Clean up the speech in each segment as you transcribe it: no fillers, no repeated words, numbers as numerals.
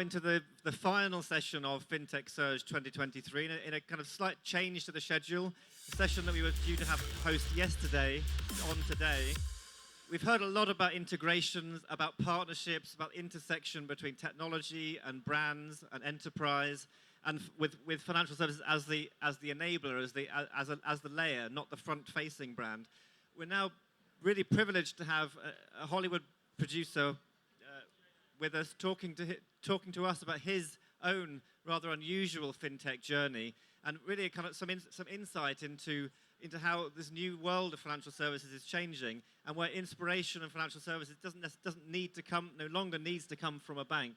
Into the final session of Fintech Surge 2023 in a kind of slight change to the schedule. The session that we were due to have host yesterday on today. We've heard a lot about integrations, about partnerships, about intersection between technology and brands and enterprise, and with financial services as the enabler, as the layer, not the front-facing brand. We're now really privileged to have a Hollywood producer with us talking to us about his own rather unusual fintech journey, and really kind of some insight into how this new world of financial services is changing, and where inspiration in financial services no longer needs to come from a bank.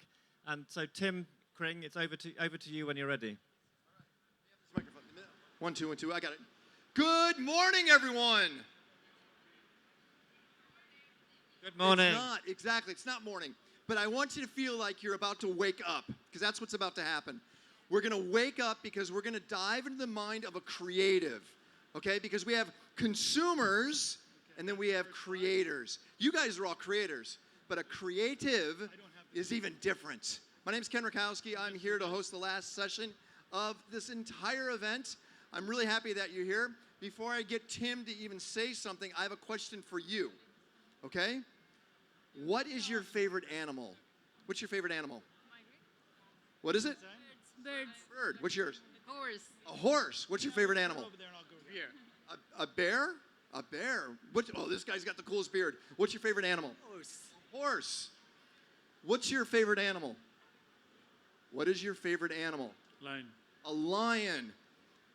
And so, Tim, Kring, it's over to you when you're ready. All right. One, two, I got it. Good morning, everyone. Good morning. It's not, exactly, it's not morning. But I want you to feel like you're about to wake up, because that's what's about to happen. We're going to wake up because we're going to dive into the mind of a creative, okay? Because we have consumers, and then we have creators. You guys are all creators, but a creative is even different. My name is Ken Rutkowski. I'm here to host the last session of this entire event. I'm really happy that you're here. Before I get Tim to even say something, I have a question for you, okay? What is your favorite animal? What's your favorite animal? What is it? Birds. Bird. What's yours? Horse. A horse. What's your favorite animal? A bear? A bear. Oh, this guy's got the coolest beard. What's your favorite animal? Horse. Horse. What's your favorite animal? What is your favorite animal? Lion. A lion.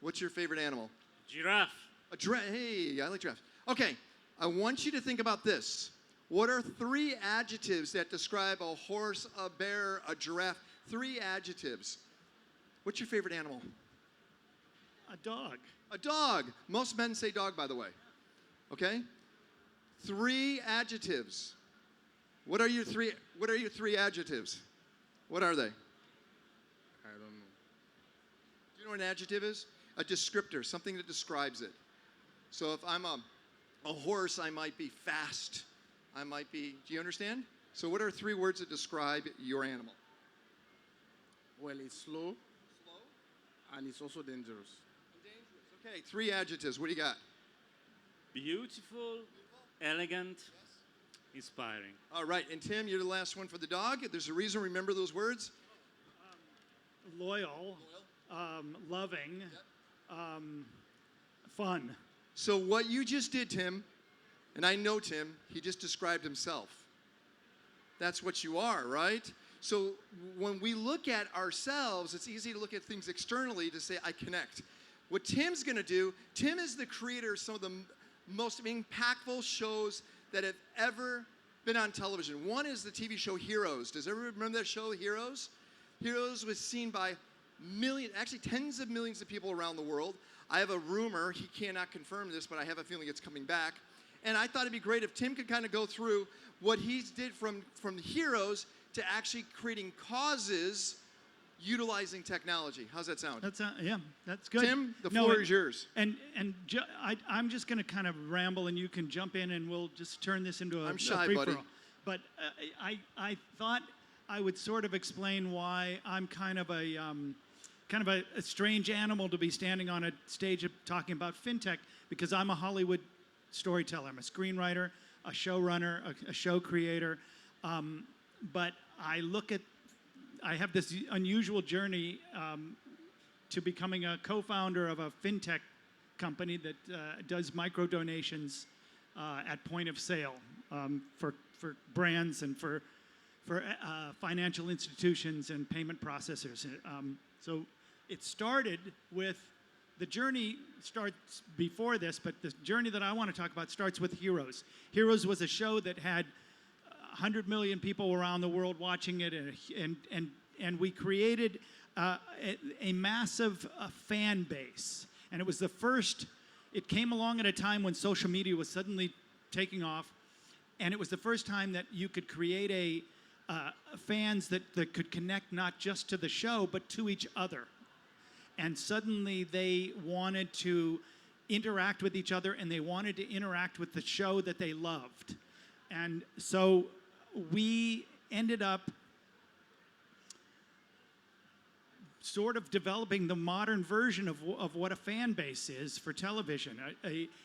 What's your favorite animal? Giraffe. A giraffe. Hey, I like giraffes. Okay, I want you to think about this. What are 3 adjectives that describe a horse, a bear, a giraffe? 3 adjectives. What's your favorite animal? A dog. A dog. Most men say dog, by the way. Okay? 3 adjectives. What are your 3 adjectives? What are they? I don't know. Do you know what an adjective is? A descriptor, something that describes it. So if I'm a horse, I might be fast. I might be, do you understand? So what are 3 words that describe your animal? Well, it's slow. And it's also dangerous. Dangerous. Okay, 3 adjectives. What do you got? Beautiful, elegant, inspiring. All right, and Tim, you're the last one for the dog. There's a reason, remember those words? Loyal, loving, fun. So what you just did, Tim, and I know Tim, he just described himself. That's what you are, right? So when we look at ourselves, it's easy to look at things externally to say, I connect. What Tim's going to do, Tim is the creator of some of the most impactful shows that have ever been on television. One is the TV show Heroes. Does everyone remember that show, Heroes? Heroes was seen by actually tens of millions of people around the world. I have a rumor, he cannot confirm this, but I have a feeling it's coming back. And I thought it'd be great if Tim could kind of go through what he did from Heroes to actually creating causes utilizing technology. How's that sound? Yeah, that's good. Tim, the floor is yours. I'm just going to kind of ramble, and you can jump in, and we'll just turn this into a shy, buddy. But I thought I would sort of explain why I'm kind of a strange animal to be standing on a stage talking about fintech, because I'm a Hollywood storyteller. I'm a screenwriter, a showrunner, a show creator. But I have this unusual journey to becoming a co-founder of a fintech company that does micro donations at point of sale for brands and for financial institutions and payment processors. So it started with, the journey starts before this, but the journey that I want to talk about starts with Heroes. Heroes was a show that had 100 million people around the world watching it, and we created a massive fan base. And it was the first, it came along at a time when social media was suddenly taking off, and it was the first time that you could create fans that could connect not just to the show, but to each other. And suddenly they wanted to interact with each other, and they wanted to interact with the show that they loved. And so we ended up sort of developing the modern version of what a fan base is for television,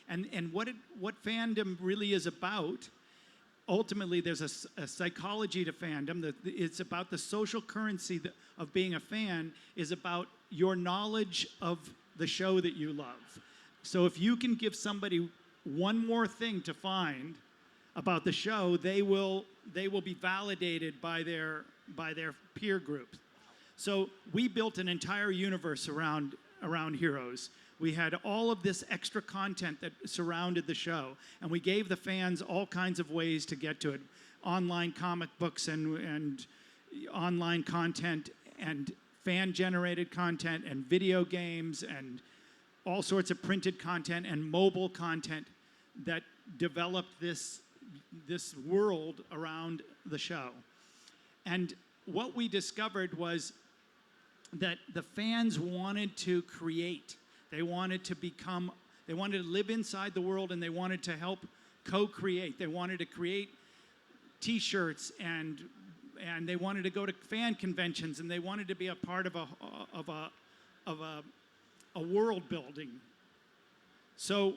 and what fandom really is about. Ultimately, there's a psychology to fandom. It's about the social currency of being a fan is about your knowledge of the show that you love. So if you can give somebody one more thing to find about the show, they will be validated by their peer group. So we built an entire universe around Heroes. We had all of this extra content that surrounded the show, and we gave the fans all kinds of ways to get to it. Online comic books and online content and fan-generated content and video games and all sorts of printed content and mobile content that developed this world around the show. And what we discovered was that the fans wanted to create. They wanted to live inside the world, and they wanted to help co-create. They wanted to create T-shirts, and they wanted to go to fan conventions, and they wanted to be a part of a world building. So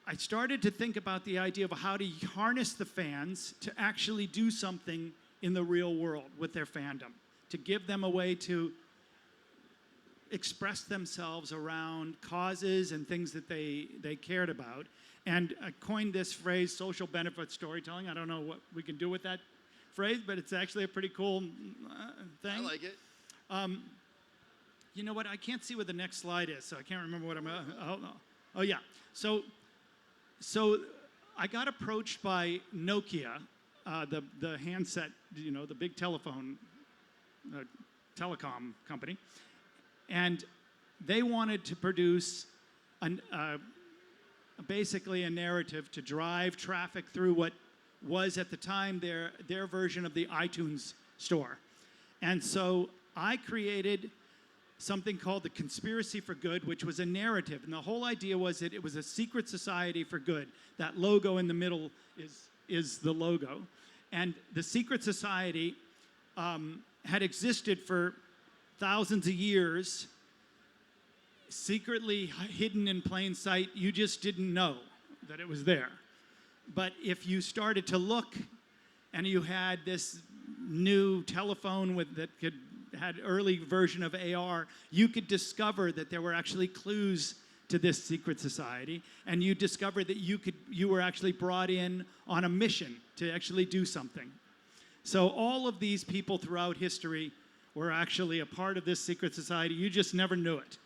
I started to think about the idea of how to harness the fans to actually do something in the real world with their fandom, to give them a way to express themselves around causes and things that they cared about. And I coined this phrase, social benefit storytelling. I don't know what we can do with that phrase, but it's actually a pretty cool thing. I like it. You know what? I can't see what the next slide is, so I can't remember what I'm. Oh yeah. So I got approached by Nokia, the handset, the big telephone, telecom company, and they wanted to produce basically a narrative to drive traffic through what was at the time their version of the iTunes store. And so I created something called the Conspiracy for Good, which was a narrative. And the whole idea was that it was a secret society for good. That logo in the middle is the logo. And the secret society had existed for thousands of years, secretly hidden in plain sight. You just didn't know that it was there. But if you started to look, and you had this new telephone that had early version of AR, you could discover that there were actually clues to this secret society, and you discovered that you were actually brought in on a mission to actually do something. So all of these people throughout history were actually a part of this secret society. You just never knew it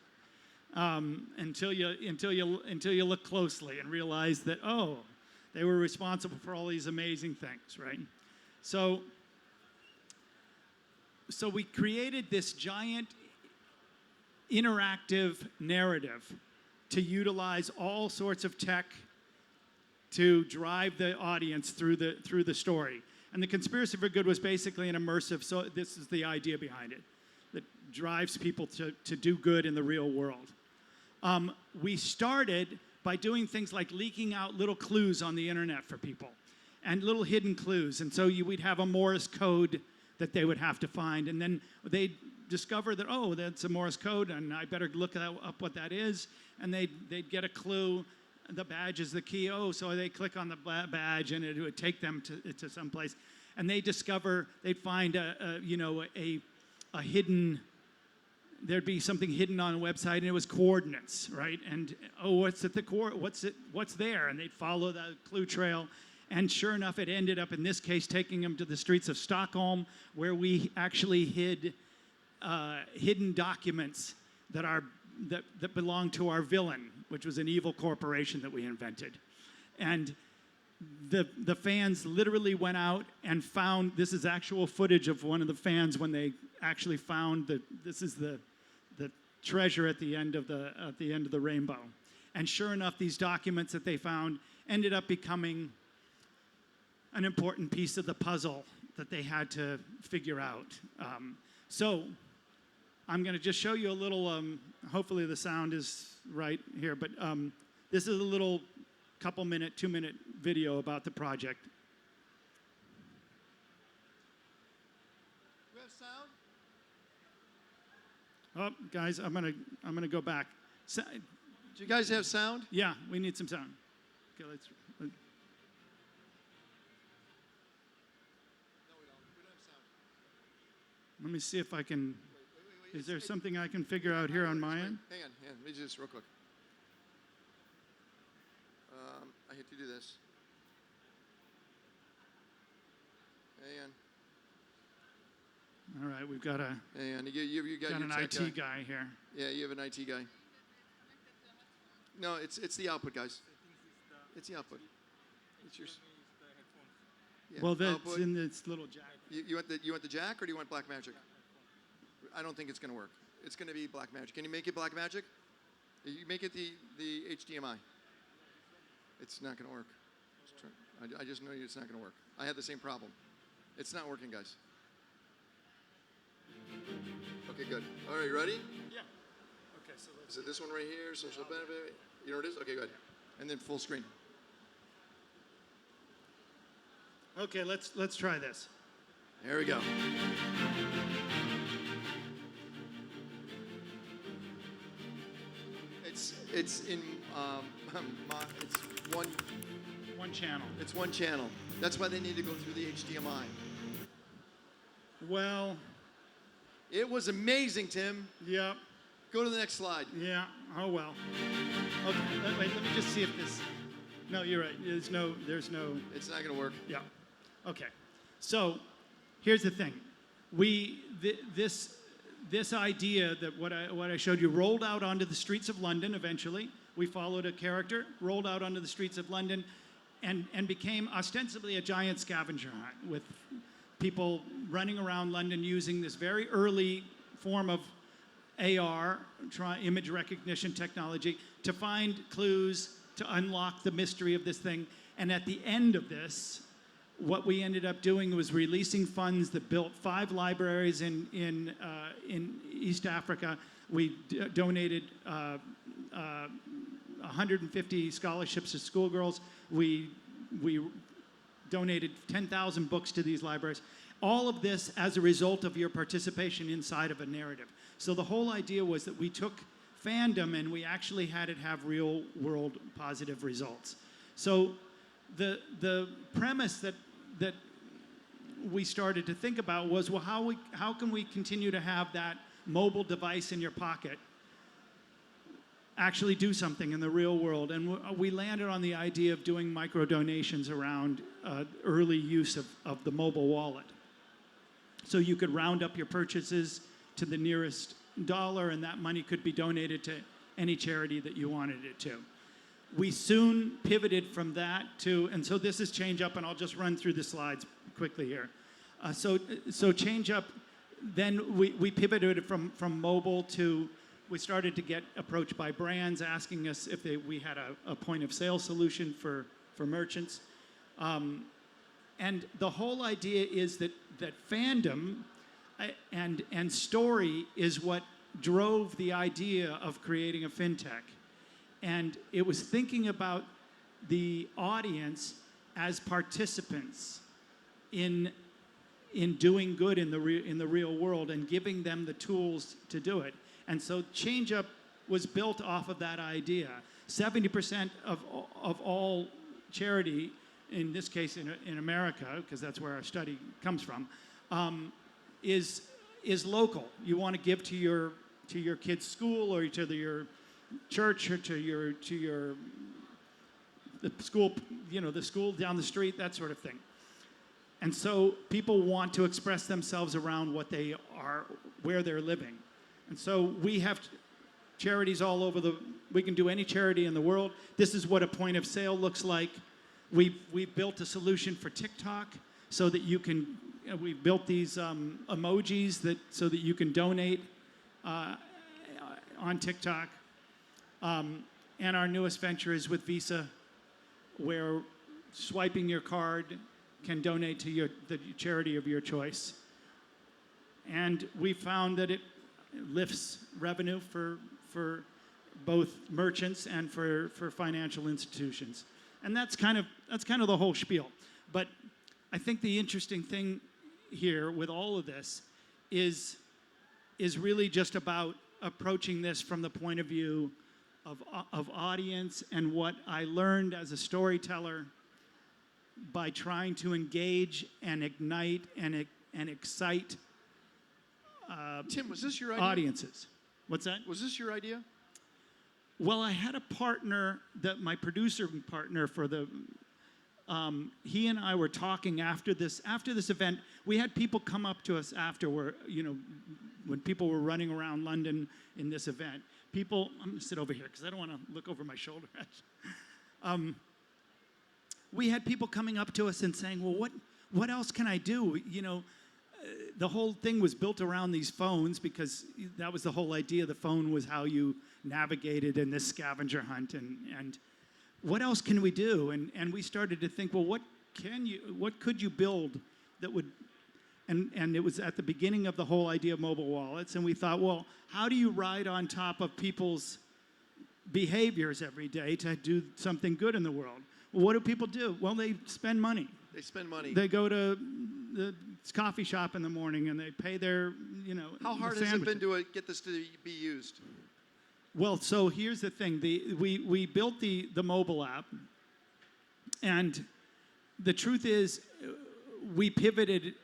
until you look closely and realize that, oh, they were responsible for all these amazing things, right? So we created this giant interactive narrative to utilize all sorts of tech to drive the audience through the story. And the Conspiracy for Good was basically an immersive, so this is the idea behind it, that drives people to do good in the real world. We started by doing things like leaking out little clues on the internet for people, and little hidden clues. And so we'd have a Morse code that they would have to find, and then they'd discover that, oh, that's a Morse code, and I better look up what that is, and they'd get a clue. The badge is the key. Oh, so they click on the badge, and it would take them to some place, and they'd find a hidden. There'd be something hidden on a website, and it was coordinates, right? And what's there? And they'd follow the clue trail, and sure enough, it ended up in this case taking them to the streets of Stockholm, where we actually hid hidden documents that belonged to our villain, which was an evil corporation that we invented. And the fans literally went out and found, this is actual footage of one of the fans when they actually found this is the treasure at the end of the rainbow. And sure enough, these documents that they found ended up becoming an important piece of the puzzle that they had to figure out. So I'm going to just show you a little, hopefully the sound is right here, but this is a little 2-minute video about the project. We have sound? Oh, guys, I'm gonna go back. So, Do you guys have sound? yeah, we need some sound. Okay, let's. Let me see if I can. Is there something I can figure out here on my end? Hang on. Let me do this real quick. I hate to do this. Hang on. All right, we've got a Hang on. You got got your an tech IT guy here. Yeah, you have an IT guy. No, it's the output, guys. It's the output. It's your. Yeah, Well, that's output. in this little jack. You want the jack or do you want black magic? I don't think it's going to work. It's going to be black magic. Can you make it black magic? You make it the HDMI. It's not going to work. I just know it's not going to work. I had the same problem. It's not working, guys. Okay, good. All right, ready? Yeah. Okay, so Is it this one right here? Social benefit? You know what it is? Okay, good. And then full screen. okay, let's try this. There we go. It's in it's One channel. it's one channel. That's why they need to go through the HDMI. Well, It was amazing, Tim. yeah, Go to the next slide. yeah. Oh well. Okay, wait. Let me just see if this. No, you're right. There's no. It's not going to work. Yeah. Okay. So, here's the thing. This idea that what I showed you rolled out onto the streets of London eventually. We followed a character, rolled out onto the streets of London, and became ostensibly a giant scavenger hunt with people running around London using this very early form of AR, image recognition technology, to find clues, to unlock the mystery of this thing. And at the end of this, what we ended up doing was releasing funds that built 5 libraries in East Africa. We donated 150 scholarships to schoolgirls. We donated 10,000 books to these libraries. All of this as a result of your participation inside of a narrative. So the whole idea was that we took fandom and we actually had it have real world positive results. So the premise that we started to think about was, well, how can we continue to have that mobile device in your pocket actually do something in the real world? And we landed on the idea of doing micro donations around early use of the mobile wallet. So you could round up your purchases to the nearest dollar, and that money could be donated to any charity that you wanted it to. We soon pivoted from that to, and so this is ChangeUp, and I'll just run through the slides quickly here. So ChangeUp, then we pivoted from mobile to, we started to get approached by brands asking us if we had a point of sale solution for merchants. And the whole idea is that fandom and story is what drove the idea of creating a fintech. And it was thinking about the audience as participants in doing good in the real world and giving them the tools to do it. And so ChangeUp was built off of that idea. 70% of all charity, in this case in America, because that's where our study comes from, is local. You want to give to your kid's school or to your church or to the school, the school down the street, that sort of thing. And so people want to express themselves around what they are, where they're living. And so we have charities all over we can do any charity in the world. This is what a point of sale looks like. We built a solution for TikTok so that you can, we built these emojis so that you can donate on TikTok. And our newest venture is with Visa, where swiping your card can donate to the charity of your choice. And we found that it lifts revenue for both merchants and for financial institutions. And that's kind of the whole spiel. But I think the interesting thing here with all of this is really just about approaching this from the point of view of audience and what I learned as a storyteller by trying to engage and ignite and excite Tim, was this your idea? audiences. What's that? Was this your idea? Well, I had a partner, my producer partner for the. He and I were talking after this event. We had people come up to us after when people were running around London in this event. I'm going to sit over here because I don't want to look over my shoulder. We had people coming up to us and saying, well, what else can I do? The whole thing was built around these phones because that was the whole idea. The phone was how you navigated in this scavenger hunt. And what else can we do? And we started to think, well, what could you build that would, and it was at the beginning of the whole idea of mobile wallets. And we thought, well, how do you ride on top of people's behaviors every day to do something good in the world? Well, what do people do? Well, they spend money. They spend money. They go to the coffee shop in the morning and they pay their, How hard has it been to get this to be used? Well, so here's the thing. We built the mobile app, and the truth is we pivoted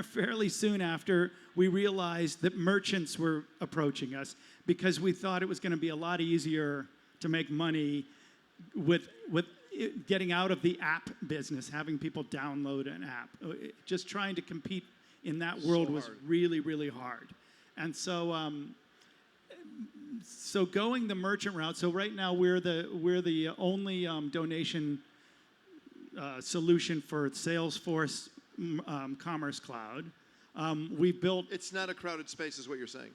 fairly soon after we realized that merchants were approaching us because we thought it was going to be a lot easier to make money with getting out of the app business, having people download an app. Just trying to compete in that world was really, really hard. And so so going the merchant route, so right now we're the only donation solution for Salesforce Commerce Cloud. We built. It's not a crowded space, is what you're saying.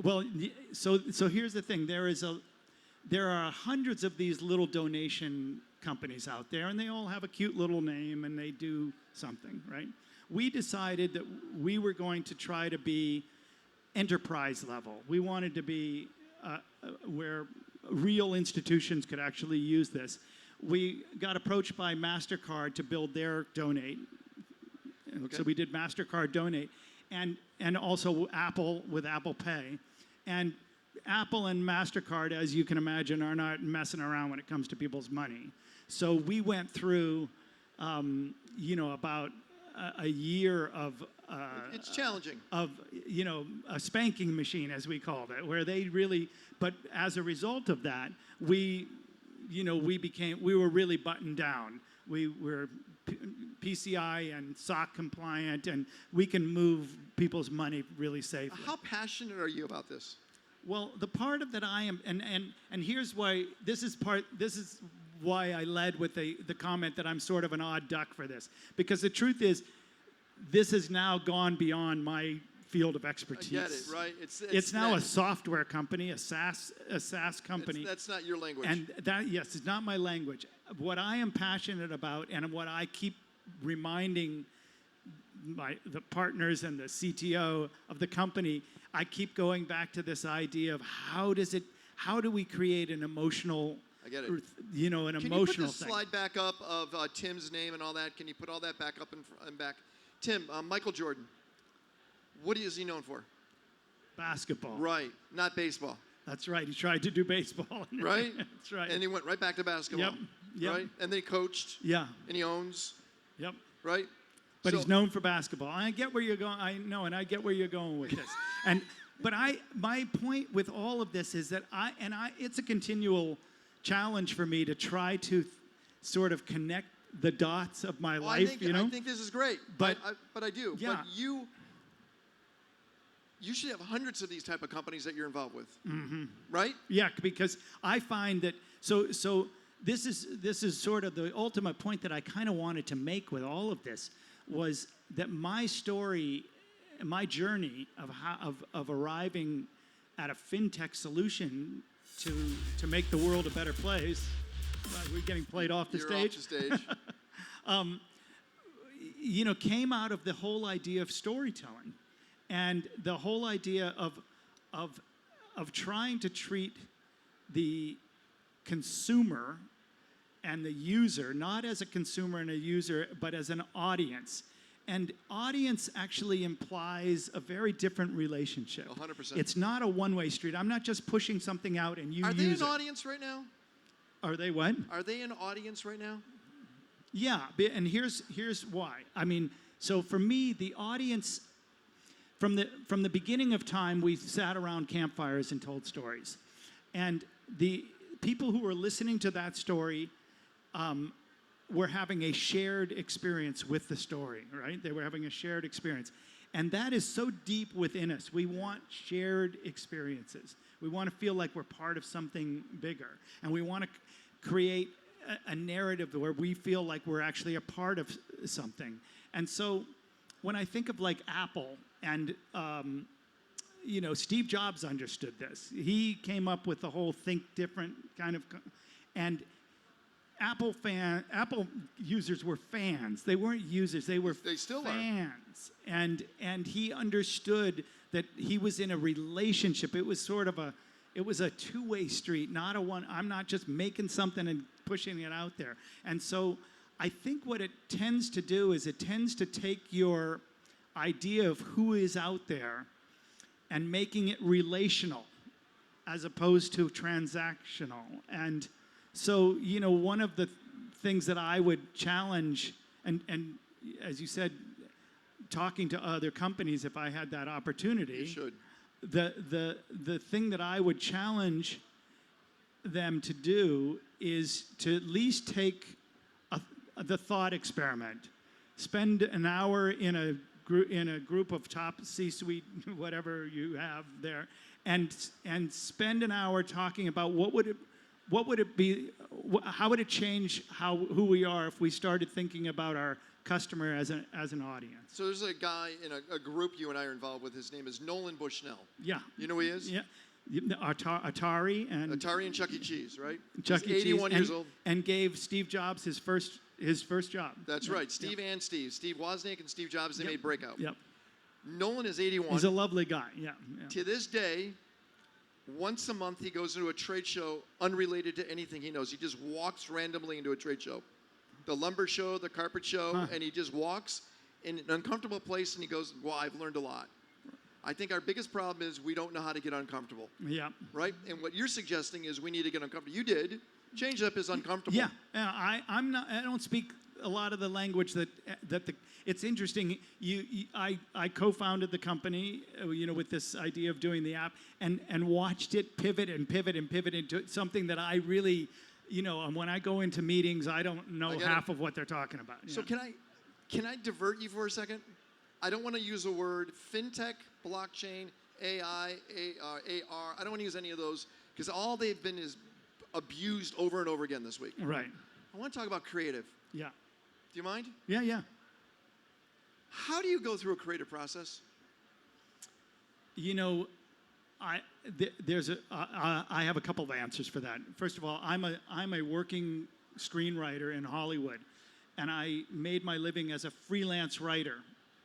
Well, so here's the thing. There are hundreds of these little donation companies out there, and they all have a cute little name, and they do something, right? We decided that we were going to try to be enterprise level. We wanted to be where real institutions could actually use this. We got approached by MasterCard to build their Donate. Okay. So we did MasterCard Donate, and also Apple with Apple Pay. And Apple and MasterCard, as you can imagine, are not messing around when it comes to people's money. So we went through, about a year of it's challenging. Of a spanking machine, as we called it, where they really. But as a result of that, we were really buttoned down. We were PCI and SOC compliant, and we can move people's money really safely. How passionate are you about this? Well, the part of that I am, and here's why. This is why I led with the comment that I'm sort of an odd duck for this, because the truth is, this has now gone beyond my field of expertise. I get it, right? It's now a software company, a SaaS company. That's not your language. And yes, it's not my language. What I am passionate about, and what I keep reminding the partners and the CTO of the company, I keep going back to this idea of how do we create an emotional, I get it. An emotional thing. Can you put the slide back up of Tim's name and all that? Can you put all that back up and back? Tim, Michael Jordan, what is he known for? Basketball. Right, not baseball. That's right. He tried to do baseball. Right? That's right. And he went right back to basketball. Yep. Right? And then he coached. Yeah. And he owns. Yep. Right? But he's known for basketball. I get where you're going. I know, and I get where you're going with this. But my point with all of this is that it's a continual challenge for me to try to sort of connect the dots of my life. I think this is great. But I do. Yeah. But you should have hundreds of these type of companies that you're involved with. Mm-hmm. Right? Yeah, because I find that so this is sort of the ultimate point that I kind of wanted to make with all of this, was that my story, my journey of arriving at a fintech solution to make the world a better place. We're getting played off the stage. You're off the stage. Came out of the whole idea of storytelling, and the whole idea of trying to treat the consumer and the user not as a consumer and a user, but as an audience. And audience actually implies a very different relationship. 100%. It's not a one-way street. I'm not just pushing something out and you Are they use an it. audience right now? Are they what? Are they an audience right now? Yeah, and here's why. I mean, so for me, the audience, from the beginning of time, we sat around campfires and told stories. And the people who were listening to that story were having a shared experience with the story, right? They were having a shared experience. And that is so deep within us. We want shared experiences. We want to feel like we're part of something bigger. And we want to create a narrative where we feel like we're actually a part of something. And so when I think of like Apple and Steve Jobs understood this. He came up with the whole think different kind of, and Apple users were fans. They weren't users. They still fans. And he understood that he was in a relationship. It was sort of a two-way street, not a one. I'm not just making something and pushing it out there. And so I think what it tends to do is it tends to take your idea of who is out there and making it relational as opposed to transactional. And so, one of the things that I would challenge, and as you said, talking to other companies, if I had that opportunity, You should. the thing that I would challenge them to do is to at least take the thought experiment. Spend an hour in a group of top C-suite, whatever you have there, and spend an hour talking about what would it be, how would it change who we are if we started thinking about our customer as an audience. So there's a guy in a group you and I are involved with. His name is Nolan Bushnell. Yeah. You know who he is? Yeah. Atari and Chuck E. Cheese, right? Chuck He's E. Cheese 81 years old. And gave Steve Jobs his first job. That's Yeah. right. Steve and Steve. Steve Wozniak and Steve Jobs, they Yep. made Breakout. Yep. Nolan is 81. He's a lovely guy. Yeah. To this day, once a month he goes into a trade show unrelated to anything he knows. He just walks randomly into a trade show. The lumber show, the carpet show, and he just walks in an uncomfortable place and he goes, well, I've learned a lot. I think our biggest problem is we don't know how to get uncomfortable, Yeah. right? And what you're suggesting is we need to get uncomfortable. You did. ChangeUp is uncomfortable. Yeah. I'm not. I don't speak a lot of the language that it's interesting. I co-founded the company, with this idea of doing the app, and watched it pivot into something that I really, and when I go into meetings, I don't know half of what they're talking about. So can I divert you for a second? I don't want to use the word fintech, blockchain, AI, AR. I don't want to use any of those because all they've been is abused over and over again this week. Right. I want to talk about creative. Yeah. Do you mind? Yeah. How do you go through a creative process? I have a couple of answers for that. First of all, I'm a working screenwriter in Hollywood, and I made my living as a freelance writer,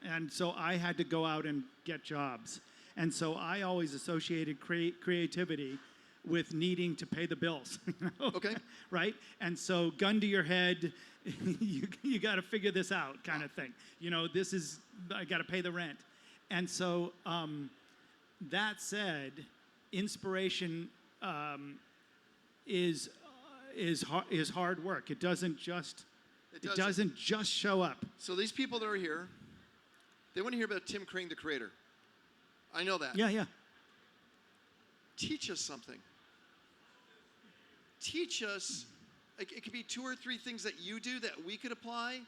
and so I had to go out and get jobs, and so I always associated creativity with needing to pay the bills. Okay. Right? And so gun to your head, you got to figure this out kind of thing. I got to pay the rent. And so that said, inspiration is hard work. It doesn't just show up. So these people that are here, they want to hear about Tim Kring, the creator. I know that. Yeah. Teach us something. Teach us, it could be 2 or 3 things that you do that we could apply.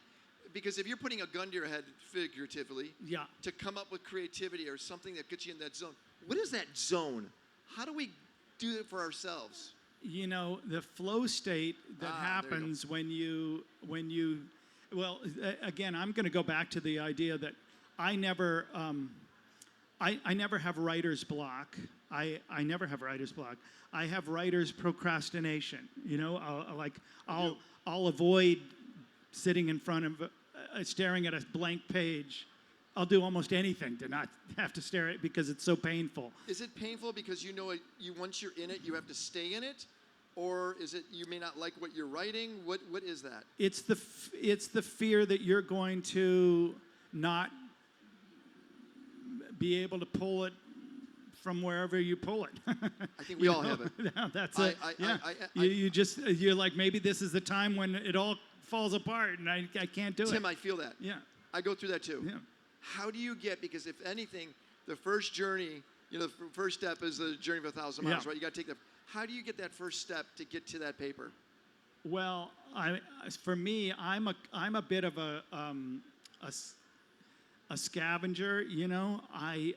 Because if you're putting a gun to your head, figuratively, Yeah. to come up with creativity or something that gets you in that zone, what is that zone? How do we do it for ourselves? The flow state that There you happens when you again, I'm going to go back to the idea that I never have writer's block. I never have writer's block. I have writer's procrastination. I'll avoid sitting in front of staring at a blank page. I'll do almost anything to not have to stare at it because it's so painful. Is it painful because once you're in it, you have to stay in it? Or is it you may not like what you're writing? What is that? It's the fear that you're going to not be able to pull it from wherever you pull it. I think we all have it. Yeah, that's it. Yeah. You're like, maybe this is the time when it all falls apart and I can't do it. Tim, I feel that. Yeah. I go through that too. Yeah. How do you get, because if anything, the first journey, the first step is the journey of 1,000 miles, Yeah. right? You got to take the, how do you get that first step to get to that paper? Well, for me, I'm a bit of a scavenger. You know, I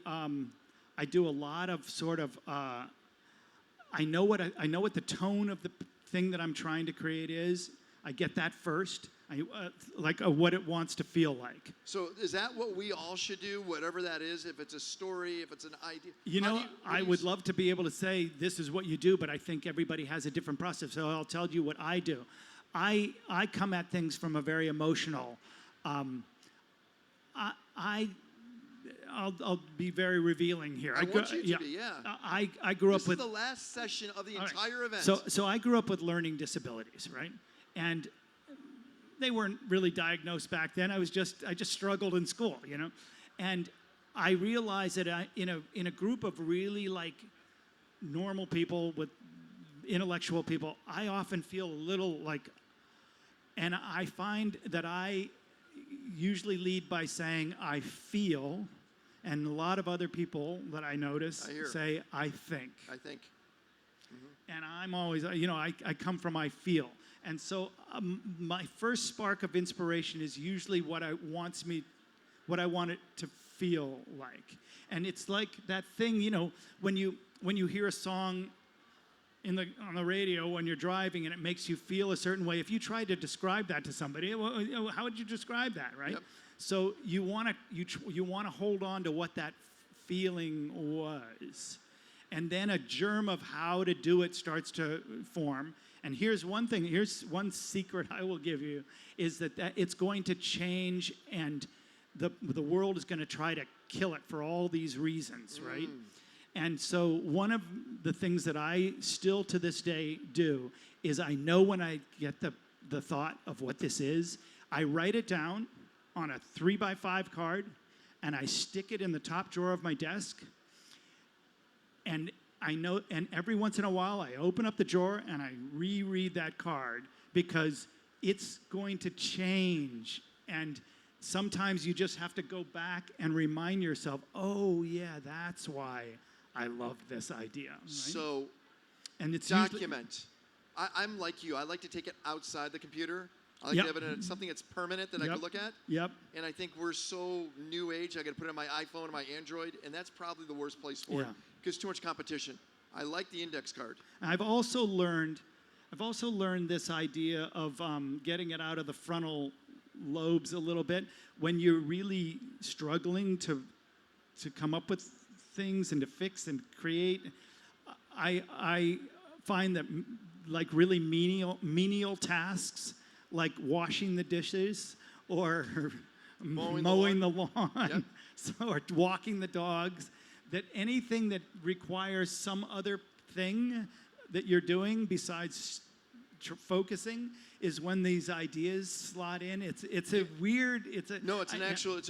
do a lot of sort of. I know what the tone of the thing that I'm trying to create is. I get that first. What it wants to feel like. So is that what we all should do, whatever that is? If it's a story, if it's an idea? You know, I would love to be able to say this is what you do, but I think everybody has a different process. So I'll tell you what I do. I come at things from a very emotional. I'll be very revealing here. I want you to be, yeah. I grew up This with is the last session of the entire event. So I grew up with learning disabilities, right? And they weren't really diagnosed back then. I just struggled in school, you know, and I realized that in a group of really like normal people with intellectual people, I often feel a little like, and I find that I usually lead by saying I feel, and a lot of other people that I notice say I think. I think. And I'm always, I come from I feel. And so my first spark of inspiration is usually what I want it to feel like. And it's like that thing, when you hear a song on the radio when you're driving and it makes you feel a certain way. If you tried to describe that to somebody, how would you describe that, right? Yep. So you want to hold on to what that feeling was. And then a germ of how to do it starts to form. And here's one secret I will give you, is that it's going to change and the world is going to try to kill it for all these reasons, right? And so one of the things that I still to this day do is I know when I get the thought of what this is, I write it down on a 3x5 card and I stick it in the top drawer of my desk. And I know, and every once in a while I open up the drawer and I reread that card because it's going to change. And sometimes you just have to go back and remind yourself, oh yeah, that's why I love this idea. Right? So, and it's document. I'm like you. I like to take it outside the computer. I like to have it in something that's permanent that I can look at. Yep. And I think we're so new age. I got to put it on my iPhone and my Android, and that's probably the worst place for it because too much competition. I like the index card. I've also learned this idea of getting it out of the frontal lobes a little bit when you're really struggling to come up with things and to fix and create. I find that like really menial tasks like washing the dishes or mowing the lawn or walking the dogs, that anything that requires some other thing that you're doing besides focusing is when these ideas slot in. It's a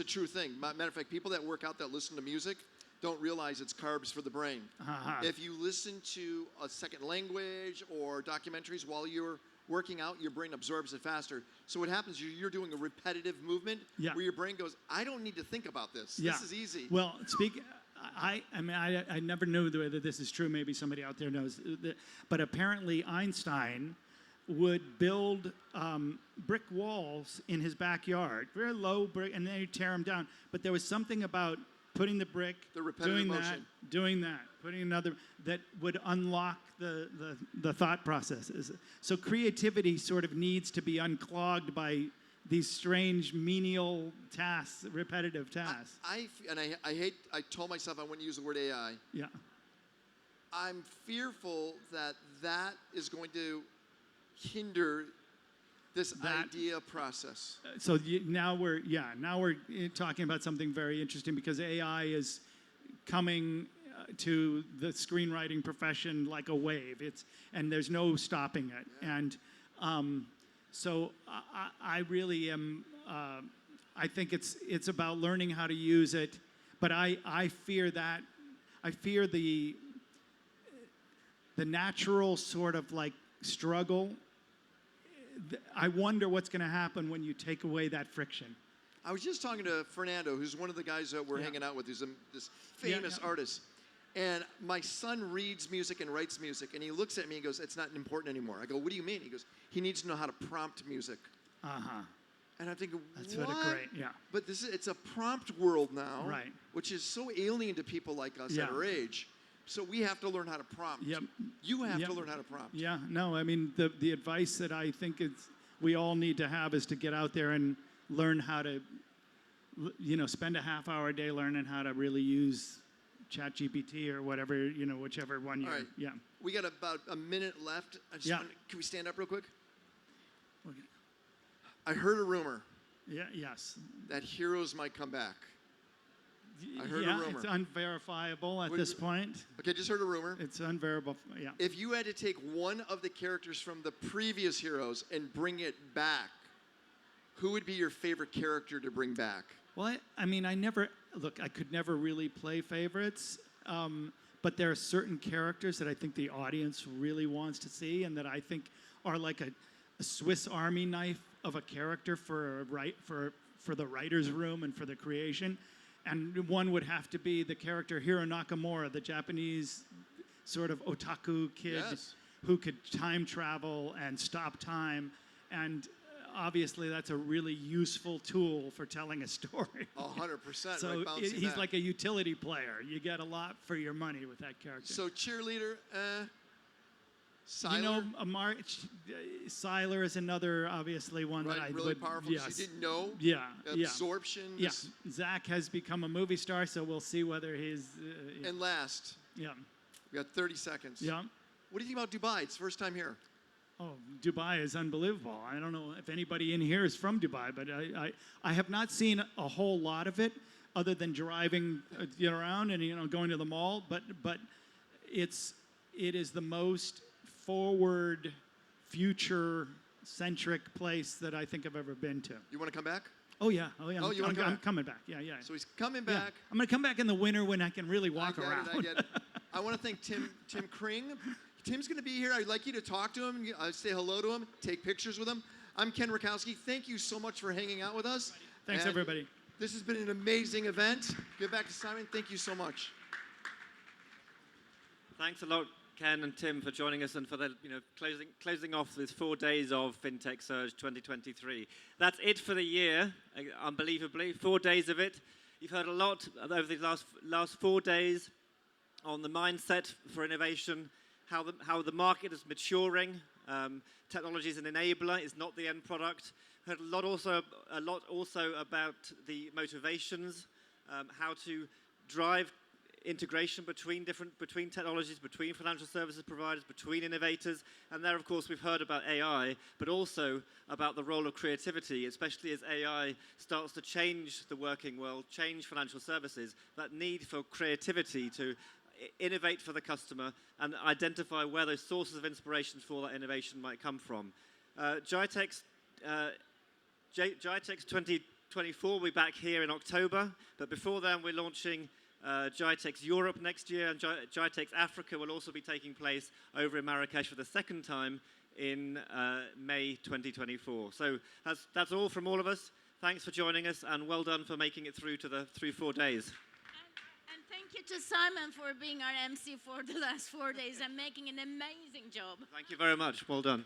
true thing. Matter of fact, people that work out that listen to music don't realize it's carbs for the brain. If you listen to a second language or documentaries while you're working out, your brain absorbs it faster. So what happens, you're doing a repetitive movement where your brain goes, I don't need to think about this. This is easy. Well, I never knew whether this is true. Maybe somebody out there knows. But apparently Einstein would build brick walls in his backyard, very low brick, and then he'd tear them down. But there was something about putting the brick, doing that, putting another, that would unlock the thought processes. So creativity sort of needs to be unclogged by these strange menial tasks, repetitive tasks. I told myself I wouldn't use the word AI. Yeah. I'm fearful that is going to hinder this idea process. So now we're talking about something very interesting because AI is coming to the screenwriting profession like a wave. And there's no stopping it. And so I really am. I think it's about learning how to use it. But I fear that. I fear the natural sort of like struggle. I wonder what's going to happen when you take away that friction. I was just talking to Fernando, who's one of the guys that we're hanging out with, who's this famous artist. And my son reads music and writes music, and he looks at me and goes, "It's not important anymore." I go, "What do you mean?" He goes, "He needs to know how to prompt music." Uh-huh. And I'm thinking, That's what? great, yeah. But it's a prompt world now, Right. which is so alien to people like us at our age. So we have to learn how to prompt. Yep. You have to learn how to prompt. Yeah, no, I mean, the advice that I think we all need to have is to get out there and learn how to, spend a half hour a day learning how to really use ChatGPT or whatever, whichever one you, All right. yeah. We got about a minute left. Can we stand up real quick? Okay. I heard a rumor Yes. that heroes might come back. I heard a rumor. It's unverifiable at this point. Okay, just heard a rumor. It's unverifiable, yeah. If you had to take one of the characters from the previous heroes and bring it back, who would be your favorite character to bring back? Well, I could never really play favorites, but there are certain characters that I think the audience really wants to see and that I think are like a Swiss Army knife of a character for the writer's room and for the creation. And one would have to be the character Hiro Nakamura, the Japanese sort of otaku kid who could time travel and stop time. And obviously that's a really useful tool for telling a story. 100%. So right, he's back. like a utility player. You get a lot for your money with that character. So cheerleader, Siler? You know, Siler is another, obviously, one that I really would... powerful. Yes. You didn't know? Yeah, Absorption. Yeah. Zach has become a movie star, so we'll see whether he's... And last, yeah. we got 30 seconds. Yeah. What do you think about Dubai? It's first time here. Oh, Dubai is unbelievable. I don't know if anybody in here is from Dubai, but I have not seen a whole lot of it other than driving around and going to the mall. But it is the most forward, future-centric place that I think I've ever been to. You want to come back? Oh yeah. Oh, you wanna come I'm back? coming back. Yeah. So he's coming Yeah. back. I'm going to come back in the winter when I can really walk around. I get it. I want to thank Tim Kring. Tim's going to be here. I'd like you to talk to him, say hello to him, take pictures with him. I'm Ken Rutkowski. Thank you so much for hanging out with us. Thanks, And everybody. This has been an amazing event. Give back to Simon. Thank you so much. Thanks a lot, Ken and Tim, for joining us and for the closing off this 4 days of Fintech Surge 2023. That's it for the year, unbelievably. 4 days of it. You've heard a lot over the last 4 days on the mindset for innovation, how the market is maturing. Technology is an enabler; it's not the end product. Heard a lot also about the motivations, how to drive integration between technologies, between financial services providers, between innovators. And there, of course, we've heard about AI, but also about the role of creativity, especially as AI starts to change the working world, change financial services, that need for creativity to innovate for the customer and identify where those sources of inspiration for that innovation might come from. GITEX 2024 will be back here in October, but before then we're launching GITEX Europe next year, and GITEX Africa will also be taking place over in Marrakesh for the second time in May 2024. So that's all from all of us. Thanks for joining us, and well done for making it through 4 days. And thank you to Simon for being our MC for the last 4 days and making an amazing job. Thank you very much. Well done.